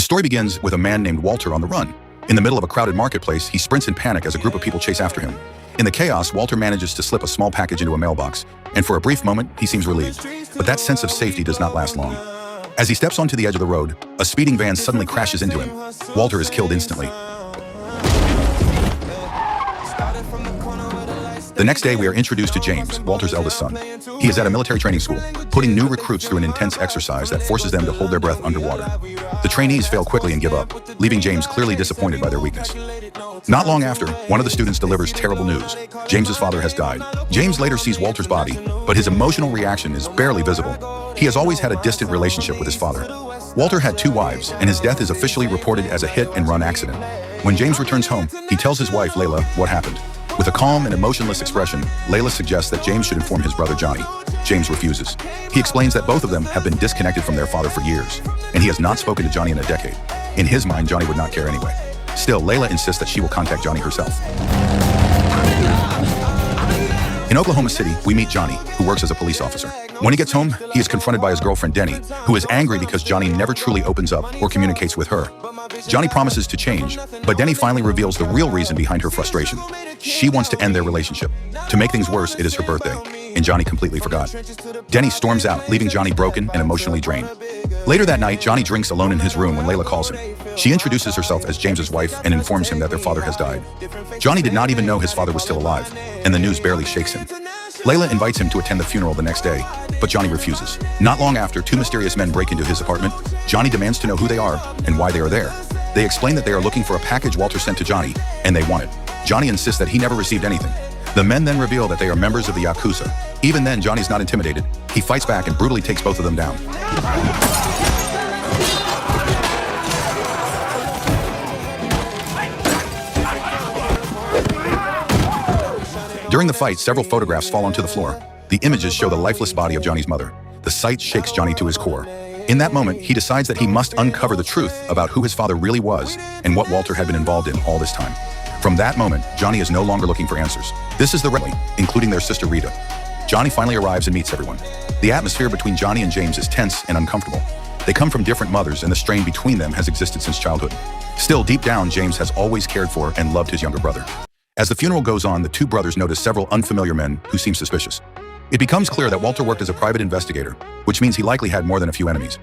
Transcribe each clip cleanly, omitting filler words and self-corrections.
story begins with a man named Walter on the run. In the middle of a crowded marketplace, he sprints in panic as a group of people chase after him. In the chaos, Walter manages to slip a small package into a mailbox, and for a brief moment, he seems relieved. But that sense of safety does not last long. As he steps onto the edge of the road, a speeding van suddenly crashes into him. Walter is killed instantly. The next day, we are introduced to James, Walter's eldest son. He is at a military training school, putting new recruits through an intense exercise that forces them to hold their breath underwater. The trainees fail quickly and give up, leaving James clearly disappointed by their weakness. Not long after, one of the students delivers terrible news. James's father has died. James later sees Walter's body, but his emotional reaction is barely visible. He has always had a distant relationship with his father. Walter had 2 wives, and his death is officially reported as a hit-and-run accident. When James returns home, he tells his wife, Layla, what happened. With a calm and emotionless expression, Layla suggests that James should inform his brother Johnny. James refuses. He explains that both of them have been disconnected from their father for years, and he has not spoken to Johnny in a decade. In his mind, Johnny would not care anyway. Still, Layla insists that she will contact Johnny herself. In Oklahoma City, we meet Johnny, who works as a police officer. When he gets home, he is confronted by his girlfriend Denny, who is angry because Johnny never truly opens up or communicates with her. Johnny promises to change, but Denny finally reveals the real reason behind her frustration. She wants to end their relationship. To make things worse, it is her birthday, and Johnny completely forgot. Denny storms out, leaving Johnny broken and emotionally drained. Later that night, Johnny drinks alone in his room when Layla calls him. She introduces herself as James's wife and informs him that their father has died. Johnny did not even know his father was still alive, and the news barely shakes him. Layla invites him to attend the funeral the next day, but Johnny refuses. Not long after, 2 mysterious men break into his apartment. Johnny demands to know who they are and why they are there. They explain that they are looking for a package Walter sent to Johnny, and they want it. Johnny insists that he never received anything. The men then reveal that they are members of the Yakuza. Even then, Johnny's not intimidated. He fights back and brutally takes both of them down. During the fight, several photographs fall onto the floor. The images show the lifeless body of Johnny's mother. The sight shakes Johnny to his core. In that moment, he decides that he must uncover the truth about who his father really was and what Walter had been involved in all this time. From that moment, Johnny is no longer looking for answers. This is the rally, including their sister Rita. Johnny finally arrives and meets everyone. The atmosphere between Johnny and James is tense and uncomfortable. They come from different mothers, and the strain between them has existed since childhood. Still, deep down, James has always cared for and loved his younger brother. As the funeral goes on, the 2 brothers notice several unfamiliar men who seem suspicious. It becomes clear that Walter worked as a private investigator, which means he likely had more than a few enemies.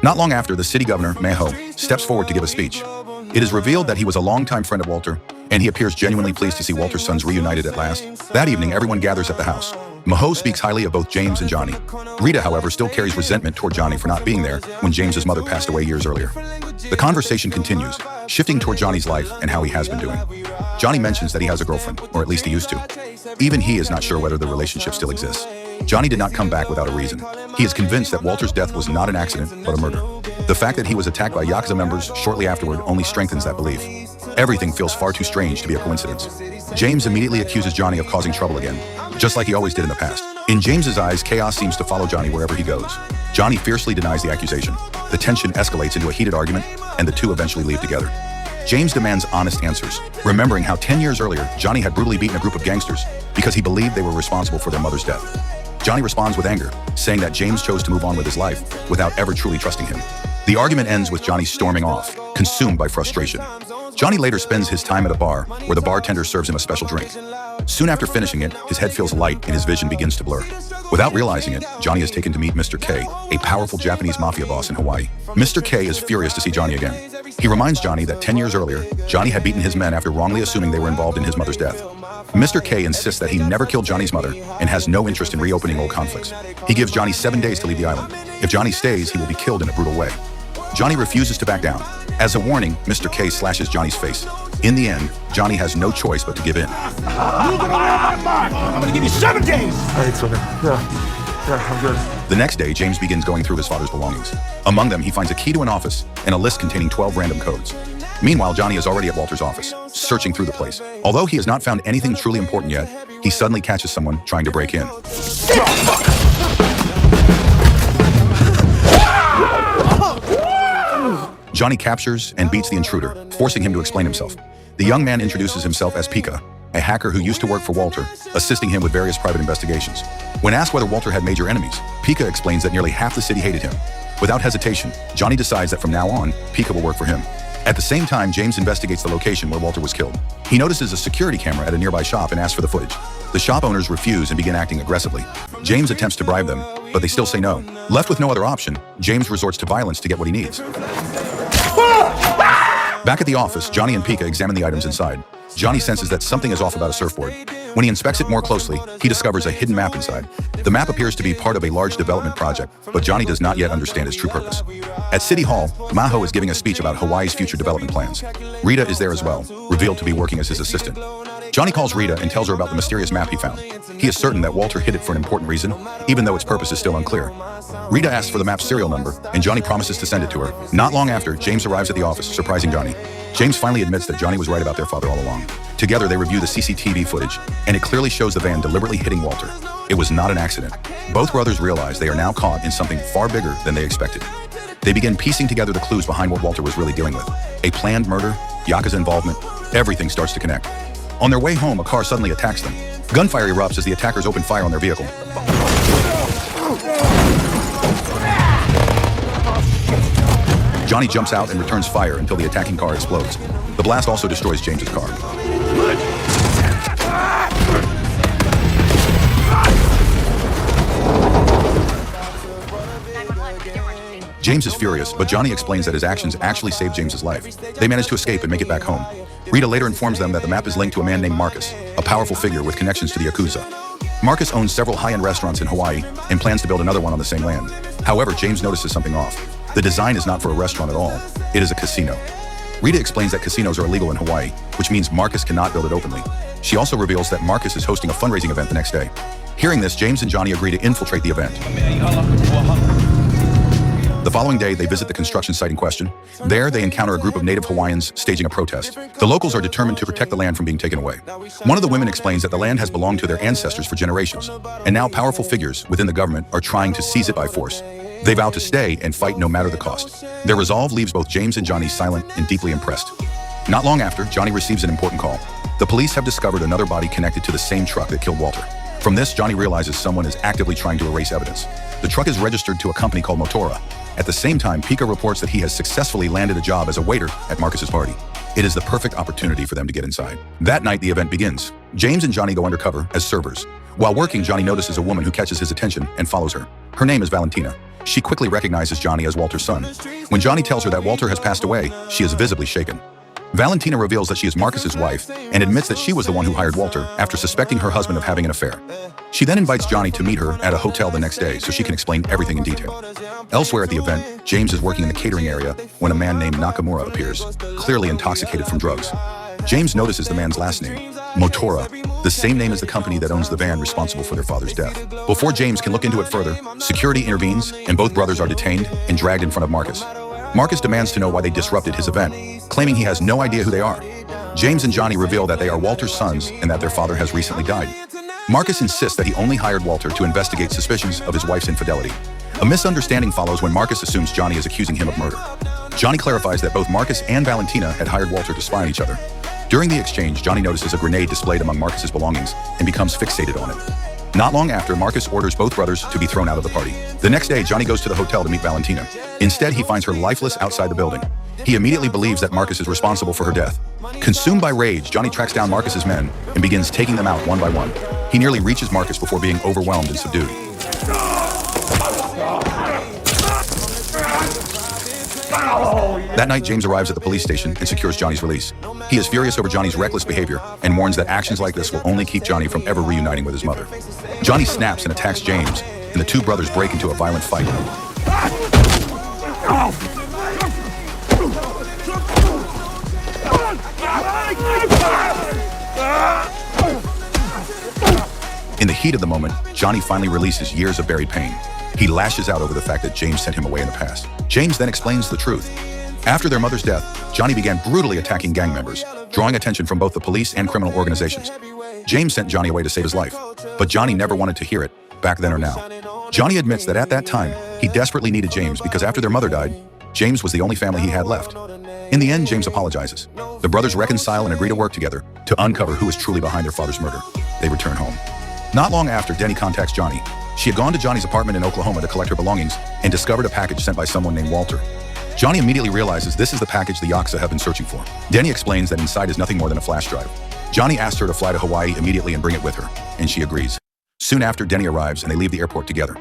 Not long after, the city governor, Maho, steps forward to give a speech. It is revealed that he was a longtime friend of Walter, and he appears genuinely pleased to see Walter's sons reunited at last. That evening, everyone gathers at the house. Maho speaks highly of both James and Johnny. Rita, however, still carries resentment toward Johnny for not being there when James's mother passed away years earlier. The conversation continues, shifting toward Johnny's life and how he has been doing. Johnny mentions that he has a girlfriend, or at least he used to. Even he is not sure whether the relationship still exists. Johnny did not come back without a reason. He is convinced that Walter's death was not an accident, but a murder. The fact that he was attacked by Yakuza members shortly afterward only strengthens that belief. Everything feels far too strange to be a coincidence. James immediately accuses Johnny of causing trouble again, just like he always did in the past. In James's eyes, chaos seems to follow Johnny wherever he goes. Johnny fiercely denies the accusation. The tension escalates into a heated argument, and the 2 eventually leave together. James demands honest answers, remembering how 10 years earlier, Johnny had brutally beaten a group of gangsters because he believed they were responsible for their mother's death. Johnny responds with anger, saying that James chose to move on with his life without ever truly trusting him. The argument ends with Johnny storming off, consumed by frustration. Johnny later spends his time at a bar where the bartender serves him a special drink. Soon after finishing it, his head feels light and his vision begins to blur. Without realizing it, Johnny is taken to meet Mr. K, a powerful Japanese mafia boss in Hawaii. Mr. K is furious to see Johnny again. He reminds Johnny that 10 years earlier, Johnny had beaten his men after wrongly assuming they were involved in his mother's death. Mr. K insists that he never killed Johnny's mother and has no interest in reopening old conflicts. He gives Johnny 7 days to leave the island. If Johnny stays, he will be killed in a brutal way. Johnny refuses to back down. As a warning, Mr. K slashes Johnny's face. In the end, Johnny has no choice but to give in. I'm gonna give you 7 days! It's okay. Yeah, I'm good. The next day, James begins going through his father's belongings. Among them, he finds a key to an office and a list containing 12 random codes. Meanwhile, Johnny is already at Walter's office, searching through the place. Although he has not found anything truly important yet, he suddenly catches someone trying to break in. Johnny captures and beats the intruder, forcing him to explain himself. The young man introduces himself as Pika, a hacker who used to work for Walter, assisting him with various private investigations. When asked whether Walter had major enemies, Pika explains that nearly half the city hated him. Without hesitation, Johnny decides that from now on, Pika will work for him. At the same time, James investigates the location where Walter was killed. He notices a security camera at a nearby shop and asks for the footage. The shop owners refuse and begin acting aggressively. James attempts to bribe them, but they still say no. Left with no other option, James resorts to violence to get what he needs. Back at the office, Johnny and Pika examine the items inside. Johnny senses that something is off about a surfboard. When he inspects it more closely, he discovers a hidden map inside. The map appears to be part of a large development project, but Johnny does not yet understand its true purpose. At City Hall, Maho is giving a speech about Hawaii's future development plans. Rita is there as well, revealed to be working as his assistant. Johnny calls Rita and tells her about the mysterious map he found. He is certain that Walter hid it for an important reason, even though its purpose is still unclear. Rita asks for the map's serial number, and Johnny promises to send it to her. Not long after, James arrives at the office, surprising Johnny. James finally admits that Johnny was right about their father all along. Together, they review the CCTV footage, and it clearly shows the van deliberately hitting Walter. It was not an accident. Both brothers realize they are now caught in something far bigger than they expected. They begin piecing together the clues behind what Walter was really dealing with. A planned murder, Yakuza involvement, everything starts to connect. On their way home, a car suddenly attacks them. Gunfire erupts as the attackers open fire on their vehicle. Johnny jumps out and returns fire until the attacking car explodes. The blast also destroys James's car. James is furious, but Johnny explains that his actions actually saved James's life. They manage to escape and make it back home. Rita later informs them that the map is linked to a man named Marcus, a powerful figure with connections to the Yakuza. Marcus owns several high-end restaurants in Hawaii and plans to build another one on the same land. However, James notices something off. The design is not for a restaurant at all. It is a casino. Rita explains that casinos are illegal in Hawaii, which means Marcus cannot build it openly. She also reveals that Marcus is hosting a fundraising event the next day. Hearing this, James and Johnny agree to infiltrate the event. The following day, they visit the construction site in question. There, they encounter a group of native Hawaiians staging a protest. The locals are determined to protect the land from being taken away. One of the women explains that the land has belonged to their ancestors for generations, and now powerful figures within the government are trying to seize it by force. They vow to stay and fight no matter the cost. Their resolve leaves both James and Johnny silent and deeply impressed. Not long after, Johnny receives an important call. The police have discovered another body connected to the same truck that killed Walter. From this, Johnny realizes someone is actively trying to erase evidence. The truck is registered to a company called Motora. At the same time, Pika reports that he has successfully landed a job as a waiter at Marcus's party. It is the perfect opportunity for them to get inside. That night, the event begins. James and Johnny go undercover as servers. While working, Johnny notices a woman who catches his attention and follows her. Her name is Valentina. She quickly recognizes Johnny as Walter's son. When Johnny tells her that Walter has passed away, she is visibly shaken. Valentina reveals that she is Marcus's wife and admits that she was the one who hired Walter after suspecting her husband of having an affair. She then invites Johnny to meet her at a hotel the next day so she can explain everything in detail. Elsewhere at the event, James is working in the catering area when a man named Nakamura appears, clearly intoxicated from drugs. James notices the man's last name, Motora, the same name as the company that owns the van responsible for their father's death. Before James can look into it further, security intervenes and both brothers are detained and dragged in front of Marcus. Marcus demands to know why they disrupted his event, claiming he has no idea who they are. James and Johnny reveal that they are Walter's sons and that their father has recently died. Marcus insists that he only hired Walter to investigate suspicions of his wife's infidelity. A misunderstanding follows when Marcus assumes Johnny is accusing him of murder. Johnny clarifies that both Marcus and Valentina had hired Walter to spy on each other. During the exchange, Johnny notices a grenade displayed among Marcus's belongings and becomes fixated on it. Not long after, Marcus orders both brothers to be thrown out of the party. The next day, Johnny goes to the hotel to meet Valentina. Instead, he finds her lifeless outside the building. He immediately believes that Marcus is responsible for her death. Consumed by rage, Johnny tracks down Marcus's men and begins taking them out one by one. He nearly reaches Marcus before being overwhelmed and subdued. That night, James arrives at the police station and secures Johnny's release. He is furious over Johnny's reckless behavior and warns that actions like this will only keep Johnny from ever reuniting with his mother. Johnny snaps and attacks James, and the two brothers break into a violent fight. In the heat of the moment, Johnny finally releases years of buried pain. He lashes out over the fact that James sent him away in the past. James then explains the truth. After their mother's death, Johnny began brutally attacking gang members, drawing attention from both the police and criminal organizations. James sent Johnny away to save his life, but Johnny never wanted to hear it, back then or now. Johnny admits that at that time, he desperately needed James because after their mother died, James was the only family he had left. In the end, James apologizes. The brothers reconcile and agree to work together to uncover who is truly behind their father's murder. They return home. Not long after, Denny contacts Johnny. She had gone to Johnny's apartment in Oklahoma to collect her belongings and discovered a package sent by someone named Walter. Johnny immediately realizes this is the package the Yakuza have been searching for. Denny explains that inside is nothing more than a flash drive. Johnny asks her to fly to Hawaii immediately and bring it with her, and she agrees. Soon after, Denny arrives and they leave the airport together.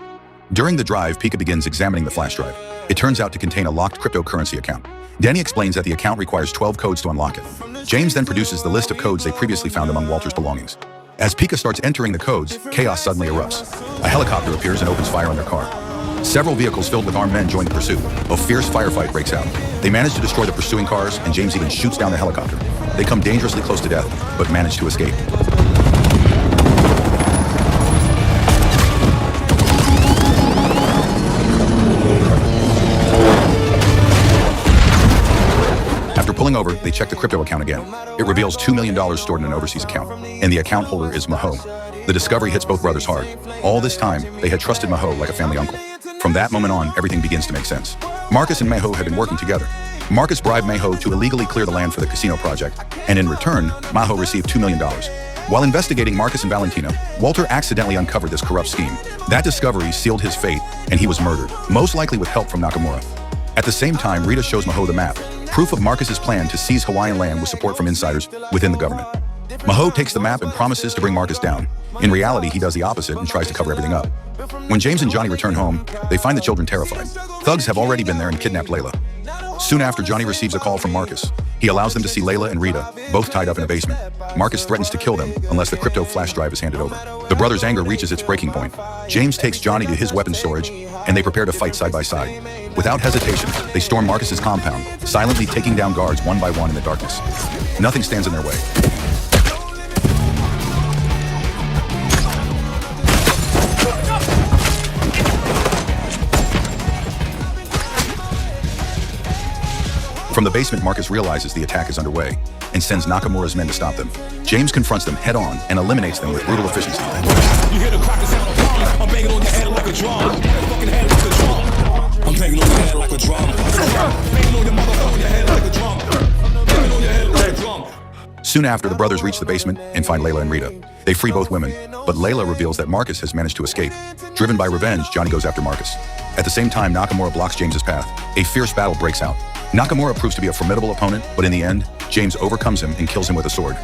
During the drive, Pika begins examining the flash drive. It turns out to contain a locked cryptocurrency account. Denny explains that the account requires 12 codes to unlock it. James then produces the list of codes they previously found among Walter's belongings. As Pika starts entering the codes, chaos suddenly erupts. A helicopter appears and opens fire on their car. Several vehicles filled with armed men join the pursuit. A fierce firefight breaks out. They manage to destroy the pursuing cars, and James even shoots down the helicopter. They come dangerously close to death, but manage to escape. After pulling over, they check the crypto account again. It reveals $2 million stored in an overseas account, and the account holder is Maho. The discovery hits both brothers hard. All this time, they had trusted Maho like a family uncle. From that moment on, everything begins to make sense. Marcus and Maho had been working together. Marcus bribed Maho to illegally clear the land for the casino project, and in return, Maho received $2 million. While investigating Marcus and Valentina, Walter accidentally uncovered this corrupt scheme. That discovery sealed his fate, and he was murdered, most likely with help from Nakamura. At the same time, Rita shows Maho the map, proof of Marcus's plan to seize Hawaiian land with support from insiders within the government. Maho takes the map and promises to bring Marcus down. In reality, he does the opposite and tries to cover everything up. When James and Johnny return home, they find the children terrified. Thugs have already been there and kidnapped Layla. Soon after, Johnny receives a call from Marcus. He allows them to see Layla and Rita, both tied up in a basement. Marcus threatens to kill them unless the crypto flash drive is handed over. The brothers' anger reaches its breaking point. James takes Johnny to his weapons storage, and they prepare to fight side by side. Without hesitation, they storm Marcus's compound, silently taking down guards one by one in the darkness. Nothing stands in their way. From the basement, Marcus realizes the attack is underway and sends Nakamura's men to stop them. James confronts them head-on and eliminates them with brutal efficiency. You hear the crack sound of bomb. I'm banging on your head like a drum. Fucking head like a drum. I'm banging on your head like a drum. Banging on your motherfucking head like a drum. Banging on your head like a drum. Soon after, the brothers reach the basement and find Layla and Rita. They free both women, but Layla reveals that Marcus has managed to escape. Driven by revenge, Johnny goes after Marcus. At the same time, Nakamura blocks James's path. A fierce battle breaks out. Nakamura proves to be a formidable opponent, but in the end, James overcomes him and kills him with a sword.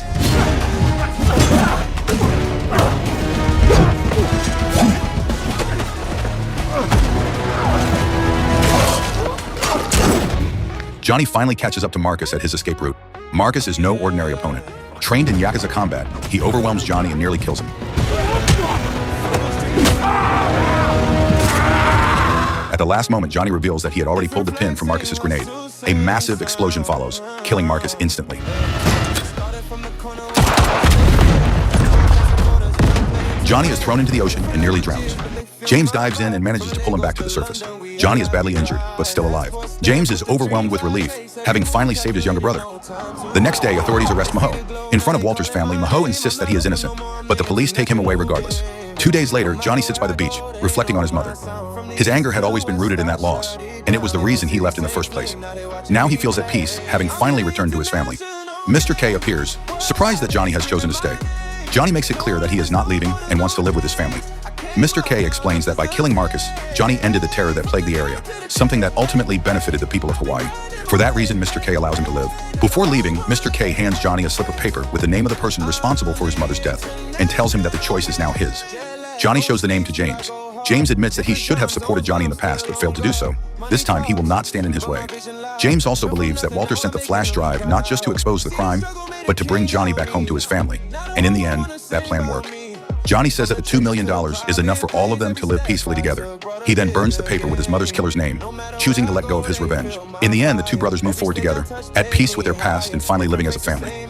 Johnny finally catches up to Marcus at his escape route. Marcus is no ordinary opponent. Trained in Yakuza combat, he overwhelms Johnny and nearly kills him. At the last moment, Johnny reveals that he had already pulled the pin from Marcus's grenade. A massive explosion follows, killing Marcus instantly. Johnny is thrown into the ocean and nearly drowns. James dives in and manages to pull him back to the surface. Johnny is badly injured, but still alive. James is overwhelmed with relief, having finally saved his younger brother. The next day, authorities arrest Maho. In front of Walter's family, Maho insists that he is innocent, but the police take him away regardless. 2 days later, Johnny sits by the beach, reflecting on his mother. His anger had always been rooted in that loss, and it was the reason he left in the first place. Now he feels at peace, having finally returned to his family. Mr. K appears, surprised that Johnny has chosen to stay. Johnny makes it clear that he is not leaving and wants to live with his family. Mr. K explains that by killing Marcus, Johnny ended the terror that plagued the area, something that ultimately benefited the people of Hawaii. For that reason, Mr. K allows him to live. Before leaving, Mr. K hands Johnny a slip of paper with the name of the person responsible for his mother's death and tells him that the choice is now his. Johnny shows the name to James. James admits that he should have supported Johnny in the past but failed to do so. This time, he will not stand in his way. James also believes that Walter sent the flash drive not just to expose the crime, but to bring Johnny back home to his family. And in the end, that plan worked. Johnny says that the $2 million is enough for all of them to live peacefully together. He then burns the paper with his mother's killer's name, choosing to let go of his revenge. In the end, the two brothers move forward together, at peace with their past and finally living as a family.